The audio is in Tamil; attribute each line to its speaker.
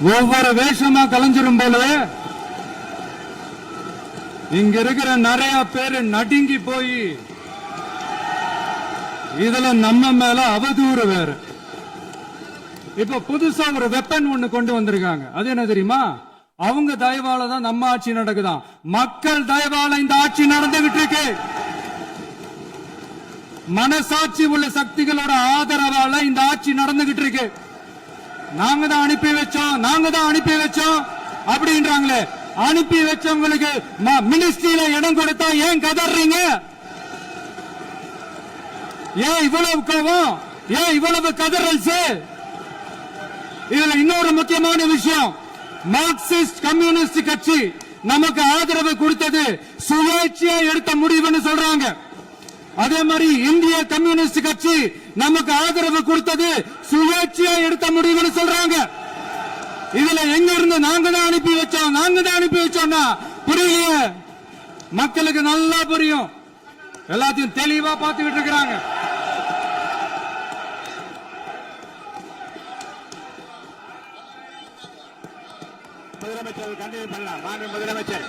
Speaker 1: ஒவ்வொரு வேஷமா கலைஞ்சிரும் போல இங்க இருக்கிற நிறைய பேரு நடுங்கி போய் இதுல நம்ம மேல அவதூறு வேற. இப்ப புதுசா ஒரு வெப்பன் ஒண்ணு கொண்டு வந்திருக்காங்க. அது என்ன தெரியுமா? அவங்க தயவால தான் நம்ம ஆட்சி நடக்குதான். மக்கள் தயவால இந்த ஆட்சி நடந்துகிட்டு இருக்கு. மனசாட்சி உள்ள சக்திகளோட ஆதரவால இந்த ஆட்சி நடந்துகிட்டு இருக்கு. நாங்க தான் அனுப்பி வச்சோம் அப்படின்றாங்களே. அனுப்பி வச்சவங்களுக்கு மினிஸ்ட்ரியில இடம் கொடுத்தா ஏன் கதறீங்க? ஏன் இவ்வளவு கோவம்? ஏன் இவ்வளவு கதறல்? இதுல இன்னொரு முக்கியமான விஷயம், மார்க்சிஸ்ட் கம்யூனிஸ்ட் கட்சி நமக்கு ஆதரவு கொடுத்தது சுயேட்சையா எடுத்த முடிவுன்னு சொல்றாங்க. அதே மாதிரி இந்திய கம்யூனிஸ்ட் கட்சி நமக்கு ஆதரவு கொடுத்தது சுயேட்சையா எடுத்த முடிவுன்னு சொல்றாங்க. இதுல எங்க இருந்து நாங்க தான் அனுப்பி வச்சோம்னா புரியலையே. மக்களுக்கு நல்லா புரியும். எல்லாத்தையும் தெளிவா பார்த்துக்கிட்டு இருக்கிறாங்க.
Speaker 2: முதலமைச்சர் கண்டிப்பாக பண்ணலாம். மாண்பு முதலமைச்சர்